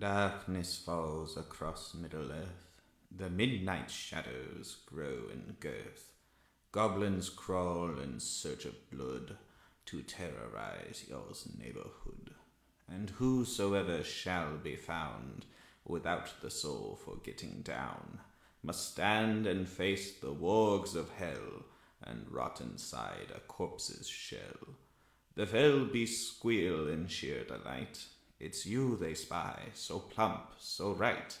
Darkness falls across Middle-earth. The midnight shadows grow in girth. Goblins crawl in search of blood to terrorize y'all's neighborhood. And whosoever shall be found without the soul for getting down must stand and face the wargs of hell and rot inside a corpse's shell. The fell beasts squeal in sheer delight. It's you they spy, so plump, so right.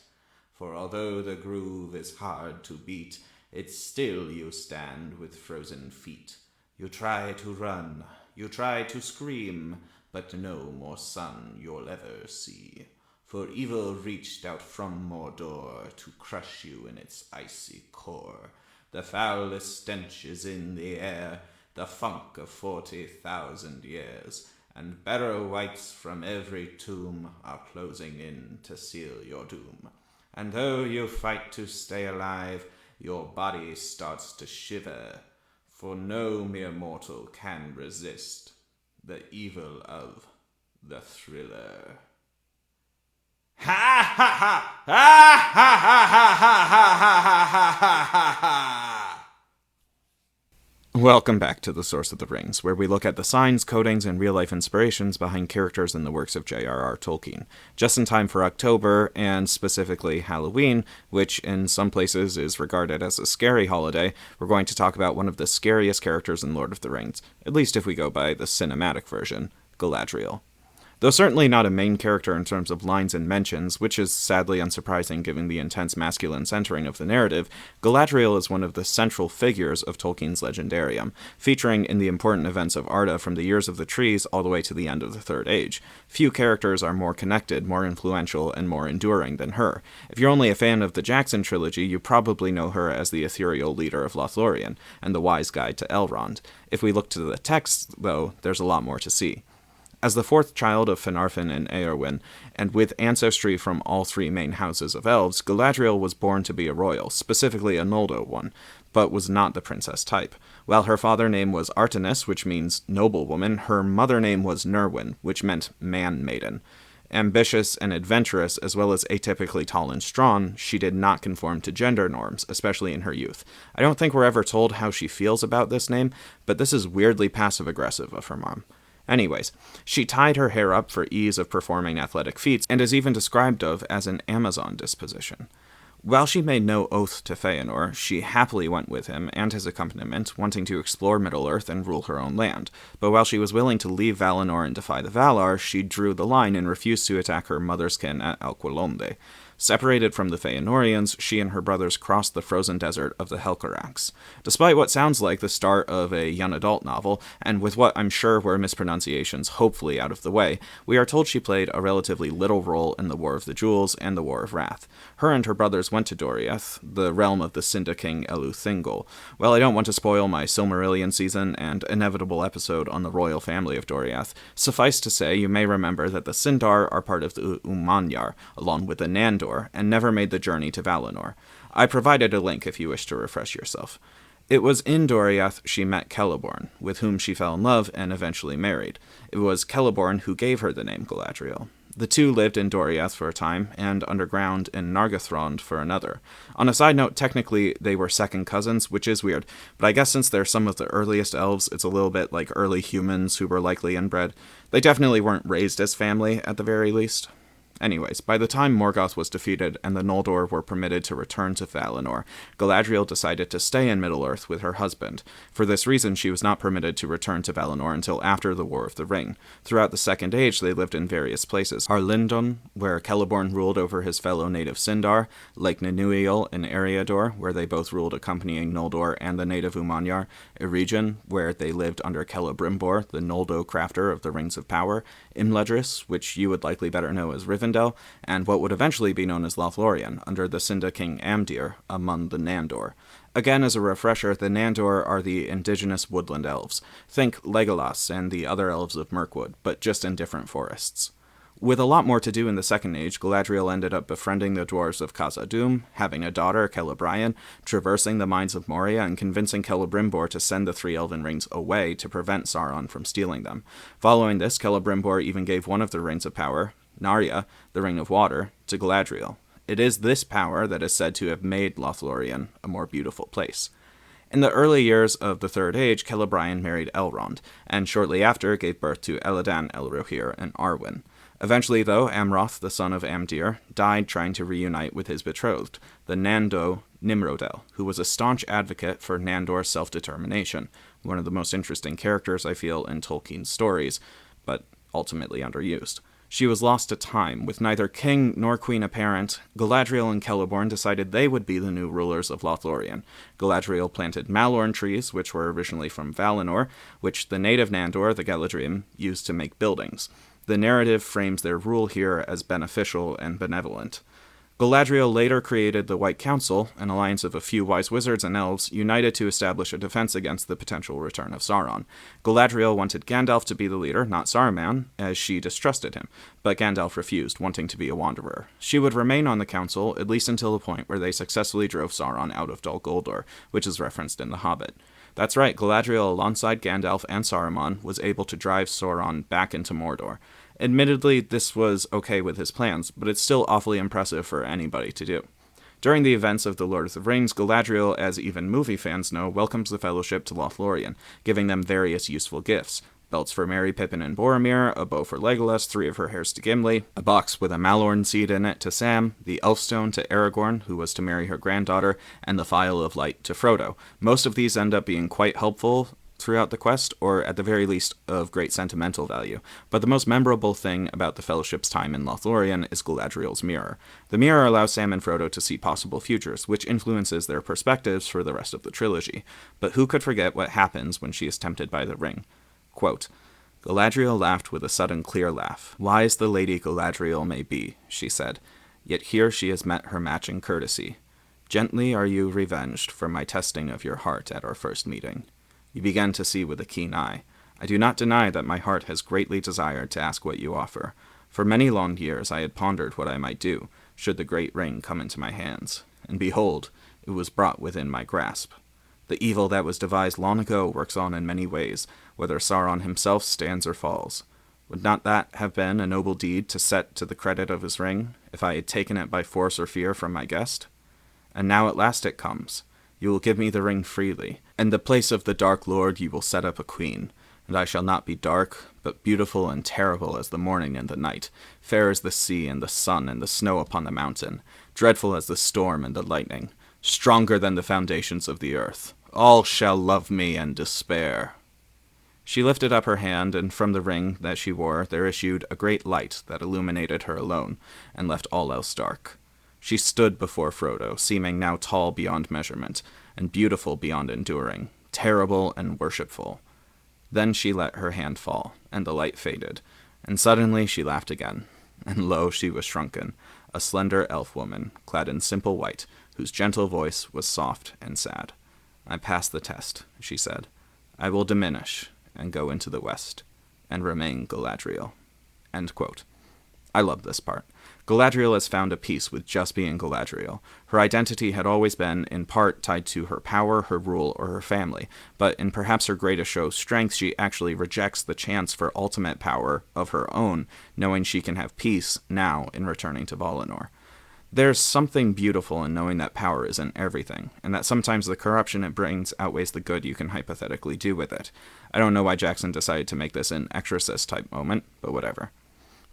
For although the groove is hard to beat, it's still you stand with frozen feet. You try to run, you try to scream, but no more sun you'll ever see. For evil reached out from Mordor to crush you in its icy core. The foulest stench is in the air, the funk of 40,000 years, and barrow wights from every tomb are closing in to seal your doom. And though you fight to stay alive, your body starts to shiver, for no mere mortal can resist the evil of the thriller. Ha ha ha! Ha ha ha ha ha ha ha ha ha ha! Welcome back to The Source of the Rings, where we look at the signs, codings, and real-life inspirations behind characters in the works of J.R.R. Tolkien. Just in time for October, and specifically Halloween, which in some places is regarded as a scary holiday, we're going to talk about one of the scariest characters in Lord of the Rings, at least if we go by the cinematic version, Galadriel. Though certainly not a main character in terms of lines and mentions, which is sadly unsurprising given the intense masculine centering of the narrative, Galadriel is one of the central figures of Tolkien's legendarium, featuring in the important events of Arda from the Years of the Trees all the way to the end of the Third Age. Few characters are more connected, more influential, and more enduring than her. If you're only a fan of the Jackson trilogy, you probably know her as the ethereal leader of Lothlorien, and the wise guide to Elrond. If we look to the text, though, there's a lot more to see. As the fourth child of Finarfin and Eowyn, and with ancestry from all three main houses of elves, Galadriel was born to be a royal, specifically a Noldo one, but was not the princess type. While her father name was Artenis, which means noblewoman, her mother name was Nerwin, which meant man-maiden. Ambitious and adventurous, as well as atypically tall and strong, she did not conform to gender norms, especially in her youth. I don't think we're ever told how she feels about this name, but this is weirdly passive-aggressive of her mom. Anyways, she tied her hair up for ease of performing athletic feats, and is even described of as an Amazon disposition. While she made no oath to Feanor, she happily went with him and his accompaniment, wanting to explore Middle-earth and rule her own land. But while she was willing to leave Valinor and defy the Valar, she drew the line and refused to attack her mother's kin at Alqualonde. Separated from the Feanorians, she and her brothers crossed the frozen desert of the Helcarax. Despite what sounds like the start of a young adult novel, and with what I'm sure were mispronunciations hopefully out of the way, we are told she played a relatively little role in the War of the Jewels and the War of Wrath. Her and her brothers went to Doriath, the realm of the Sinda King Elu-Thingol. While I don't want to spoil my Silmarillion season and inevitable episode on the royal family of Doriath, suffice to say you may remember that the Sindar are part of the Umanyar, along with the Nandor, and never made the journey to Valinor. I provided a link if you wish to refresh yourself. It was in Doriath she met Celeborn, with whom she fell in love and eventually married. It was Celeborn who gave her the name Galadriel. The two lived in Doriath for a time, and underground in Nargothrond for another. On a side note, technically they were second cousins, which is weird, but I guess since they're some of the earliest elves, it's a little bit like early humans who were likely inbred. They definitely weren't raised as family, at the very least. Anyways, by the time Morgoth was defeated and the Noldor were permitted to return to Valinor, Galadriel decided to stay in Middle-earth with her husband. For this reason, she was not permitted to return to Valinor until after the War of the Ring. Throughout the Second Age, they lived in various places. Arlindon, where Celeborn ruled over his fellow native Sindar, Lake Nenuiel in Eriador, where they both ruled accompanying Noldor and the native Umanyar, Eregion, where they lived under Celebrimbor, the Noldo crafter of the Rings of Power, Imladris, which you would likely better know as Rivendell, and what would eventually be known as Lothlorien, under the Sinda King Amdir, among the Nandor. Again, as a refresher, the Nandor are the indigenous woodland elves. Think Legolas and the other elves of Mirkwood, but just in different forests. With a lot more to do in the Second Age, Galadriel ended up befriending the dwarves of Khazad-dûm, having a daughter, Celebrian, traversing the mines of Moria, and convincing Celebrimbor to send the three elven rings away to prevent Sauron from stealing them. Following this, Celebrimbor even gave one of the rings of power, Narya, the Ring of Water, to Galadriel. It is this power that is said to have made Lothlorien a more beautiful place. In the early years of the Third Age, Celebrian married Elrond, and shortly after gave birth to Elladan, Elrohir, and Arwen. Eventually, though, Amroth, the son of Amdir, died trying to reunite with his betrothed, the Nando Nimrodel, who was a staunch advocate for Nandor's self-determination, one of the most interesting characters, I feel, in Tolkien's stories, but ultimately underused. She was lost to time. With neither king nor queen apparent, Galadriel and Celeborn decided they would be the new rulers of Lothlorien. Galadriel planted Malorn trees, which were originally from Valinor, which the native Nandor, the Galadrim, used to make buildings. The narrative frames their rule here as beneficial and benevolent. Galadriel later created the White Council, an alliance of a few wise wizards and elves, united to establish a defense against the potential return of Sauron. Galadriel wanted Gandalf to be the leader, not Saruman, as she distrusted him, but Gandalf refused, wanting to be a wanderer. She would remain on the council, at least until the point where they successfully drove Sauron out of Dol Guldur, which is referenced in The Hobbit. That's right, Galadriel, alongside Gandalf and Saruman, was able to drive Sauron back into Mordor. Admittedly, this was okay with his plans, but it's still awfully impressive for anybody to do. During the events of The Lord of the Rings, Galadriel, as even movie fans know, welcomes the Fellowship to Lothlorien, giving them various useful gifts. Belts for Merry, Pippin, and Boromir, a bow for Legolas, 3 of her hairs to Gimli, a box with a Malorn seed in it to Sam, the Elfstone to Aragorn, who was to marry her granddaughter, and the Phial of Light to Frodo. Most of these end up being quite helpful throughout the quest, or at the very least of great sentimental value. But the most memorable thing about the Fellowship's time in Lothlorien is Galadriel's mirror. The mirror allows Sam and Frodo to see possible futures, which influences their perspectives for the rest of the trilogy. But who could forget what happens when she is tempted by the ring? Quote, Galadriel laughed with a sudden clear laugh. Wise the Lady Galadriel may be, she said, yet here she has met her match in courtesy. Gently are you revenged for my testing of your heart at our first meeting. You began to see with a keen eye. I do not deny that my heart has greatly desired to ask what you offer. For many long years I had pondered what I might do, should the great ring come into my hands. And behold, it was brought within my grasp. The evil that was devised long ago works on in many ways, whether Sauron himself stands or falls. Would not that have been a noble deed to set to the credit of his ring, if I had taken it by force or fear from my guest? And now at last it comes. You will give me the ring freely. In the place of the Dark Lord you will set up a queen, and I shall not be dark, but beautiful and terrible as the morning and the night, fair as the sea and the sun and the snow upon the mountain, dreadful as the storm and the lightning, stronger than the foundations of the earth. All shall love me and despair. She lifted up her hand, and from the ring that she wore there issued a great light that illuminated her alone, and left all else dark. She stood before Frodo, seeming now tall beyond measurement, and beautiful beyond enduring, terrible and worshipful. Then she let her hand fall, and the light faded, and suddenly she laughed again. And lo, she was shrunken, a slender elf woman, clad in simple white, whose gentle voice was soft and sad. I passed the test, she said. I will diminish, and go into the west, and remain Galadriel. End quote. I love this part. Galadriel has found a peace with just being Galadriel. Her identity had always been, in part, tied to her power, her rule, or her family, but in perhaps her greatest show of strength, she actually rejects the chance for ultimate power of her own, knowing she can have peace now in returning to Valinor. There's something beautiful in knowing that power isn't everything, and that sometimes the corruption it brings outweighs the good you can hypothetically do with it. I don't know why Jackson decided to make this an Exorcist-type moment, but whatever.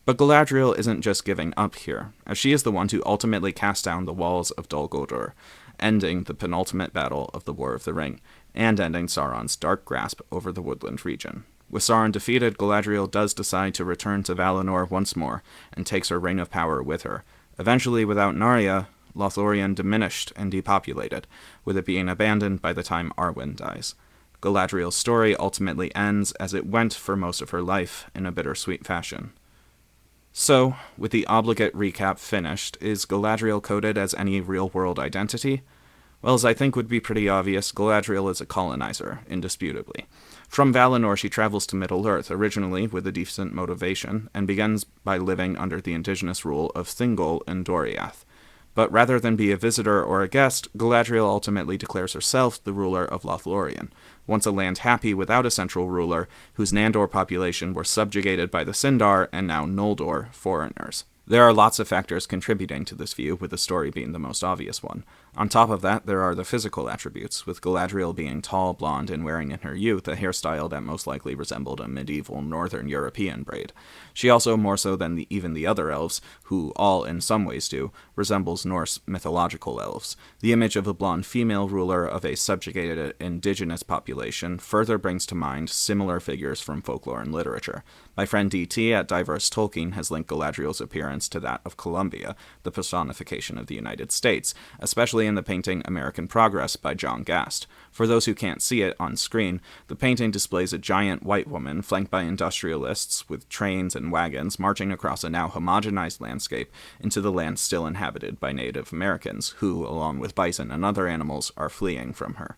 But Galadriel isn't just giving up here, as she is the one to ultimately cast down the walls of Dol Guldur, ending the penultimate battle of the War of the Ring, and ending Sauron's dark grasp over the woodland region. With Sauron defeated, Galadriel does decide to return to Valinor once more, and takes her ring of power with her. Eventually, without Narya, Lothlorien diminished and depopulated, with it being abandoned by the time Arwen dies. Galadriel's story ultimately ends, as it went for most of her life, in a bittersweet fashion. So, with the obligate recap finished, is Galadriel coded as any real-world identity? Well, as I think would be pretty obvious, Galadriel is a colonizer, indisputably. From Valinor, she travels to Middle-earth, originally with a decent motivation, and begins by living under the indigenous rule of Thingol and Doriath. But rather than be a visitor or a guest, Galadriel ultimately declares herself the ruler of Lothlorien, once a land happy without a central ruler, whose Nandor population were subjugated by the Sindar and now Noldor foreigners. There are lots of factors contributing to this view, with the story being the most obvious one. On top of that, there are the physical attributes, with Galadriel being tall, blonde, and wearing in her youth a hairstyle that most likely resembled a medieval Northern European braid. She also, more so than even the other elves, who all in some ways do, resembles Norse mythological elves. The image of a blonde female ruler of a subjugated indigenous population further brings to mind similar figures from folklore and literature. My friend DT at JRR Tolkien has linked Galadriel's appearance to that of Columbia, the personification of the United States, especially in the painting American Progress by John Gast. For those who can't see it on screen, the painting displays a giant white woman flanked by industrialists with trains and wagons marching across a now homogenized landscape into the land still inhabited by Native Americans, who, along with bison and other animals, are fleeing from her.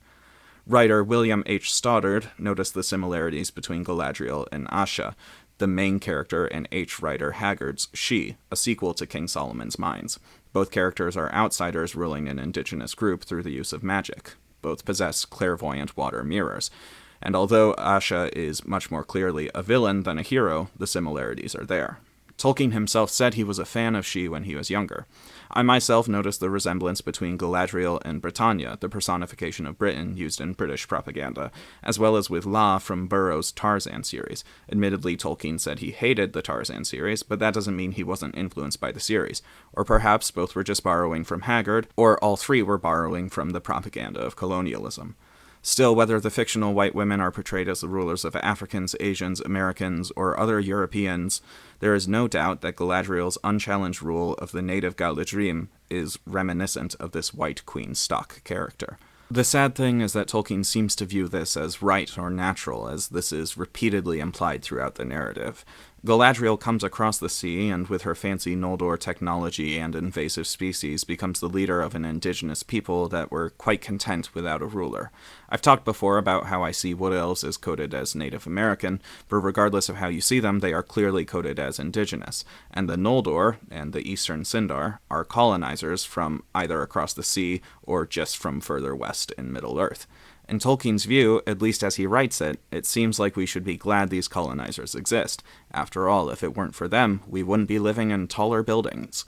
Writer William H. Stoddard noticed the similarities between Galadriel and Asha, the main character in H. Rider Haggard's She, a sequel to King Solomon's Mines. Both characters are outsiders ruling an indigenous group through the use of magic. Both possess clairvoyant water mirrors. And although Asha is much more clearly a villain than a hero, the similarities are there. Tolkien himself said he was a fan of She when he was younger. I myself noticed the resemblance between Galadriel and Britannia, the personification of Britain used in British propaganda, as well as with La from Burroughs' Tarzan series. Admittedly, Tolkien said he hated the Tarzan series, but that doesn't mean he wasn't influenced by the series. Or perhaps both were just borrowing from Haggard, or all three were borrowing from the propaganda of colonialism. Still, whether the fictional white women are portrayed as the rulers of Africans, Asians, Americans, or other Europeans, there is no doubt that Galadriel's unchallenged rule of the native Galadrim is reminiscent of this white queen stock character. The sad thing is that Tolkien seems to view this as right or natural, as this is repeatedly implied throughout the narrative. Galadriel comes across the sea, and with her fancy Noldor technology and invasive species, becomes the leader of an indigenous people that were quite content without a ruler. I've talked before about how I see Wood Elves as coded as Native American, but regardless of how you see them, they are clearly coded as indigenous, and the Noldor, and the Eastern Sindar, are colonizers from either across the sea or just from further west in Middle-earth. In Tolkien's view, at least as he writes it, it seems like we should be glad these colonizers exist. After all, if it weren't for them, we wouldn't be living in taller buildings.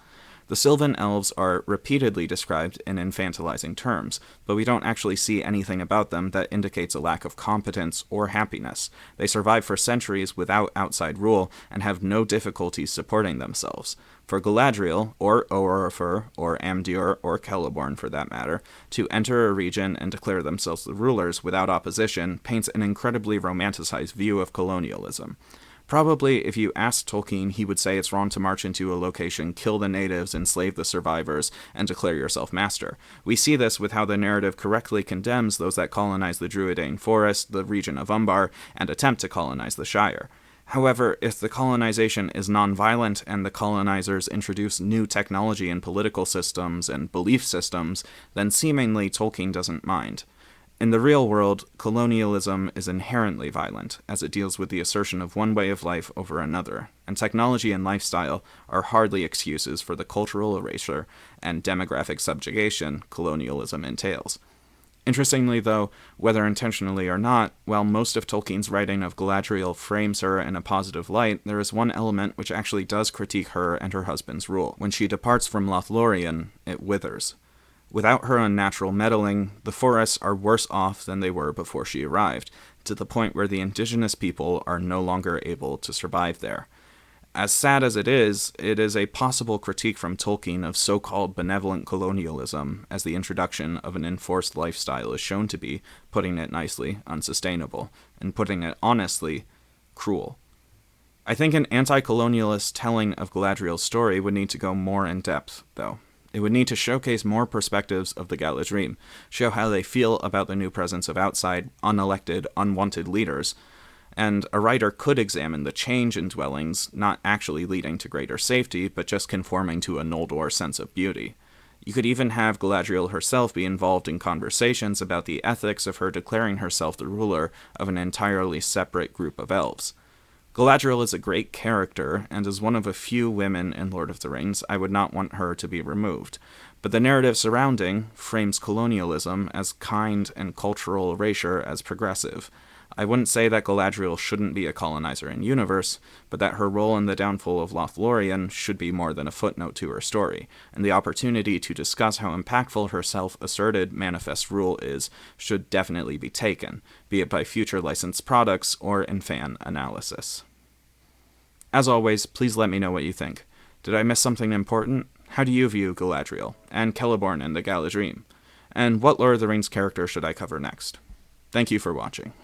The Sylvan Elves are repeatedly described in infantilizing terms, but we don't actually see anything about them that indicates a lack of competence or happiness. They survive for centuries without outside rule and have no difficulty supporting themselves. For Galadriel, or Oropher, or Amdur, or Celeborn for that matter, to enter a region and declare themselves the rulers without opposition paints an incredibly romanticized view of colonialism. Probably, if you asked Tolkien, he would say it's wrong to march into a location, kill the natives, enslave the survivors, and declare yourself master. We see this with how the narrative correctly condemns those that colonize the Druidane Forest, the region of Umbar, and attempt to colonize the Shire. However, if the colonization is non-violent and the colonizers introduce new technology and political systems and belief systems, then seemingly Tolkien doesn't mind. In the real world, colonialism is inherently violent, as it deals with the assertion of one way of life over another, and technology and lifestyle are hardly excuses for the cultural erasure and demographic subjugation colonialism entails. Interestingly, though, whether intentionally or not, while most of Tolkien's writing of Galadriel frames her in a positive light, there is one element which actually does critique her and her husband's rule. When she departs from Lothlorien, it withers. Without her unnatural meddling, the forests are worse off than they were before she arrived, to the point where the indigenous people are no longer able to survive there. As sad as it is a possible critique from Tolkien of so-called benevolent colonialism, as the introduction of an enforced lifestyle is shown to be, putting it nicely, unsustainable, and putting it honestly, cruel. I think an anti-colonialist telling of Galadriel's story would need to go more in depth, though. It would need to showcase more perspectives of the Galadrim, show how they feel about the new presence of outside, unelected, unwanted leaders, and a writer could examine the change in dwellings not actually leading to greater safety, but just conforming to a Noldor sense of beauty. You could even have Galadriel herself be involved in conversations about the ethics of her declaring herself the ruler of an entirely separate group of elves. Galadriel is a great character, and as one of a few women in Lord of the Rings, I would not want her to be removed. But the narrative surrounding frames colonialism as kind and cultural erasure as progressive. I wouldn't say that Galadriel shouldn't be a colonizer in universe, but that her role in the downfall of Lothlorien should be more than a footnote to her story, and the opportunity to discuss how impactful her self-asserted manifest rule is should definitely be taken, be it by future licensed products or in fan analysis. As always, please let me know what you think. Did I miss something important? How do you view Galadriel, and Celeborn and the Galadrim? And what Lord of the Rings character should I cover next? Thank you for watching.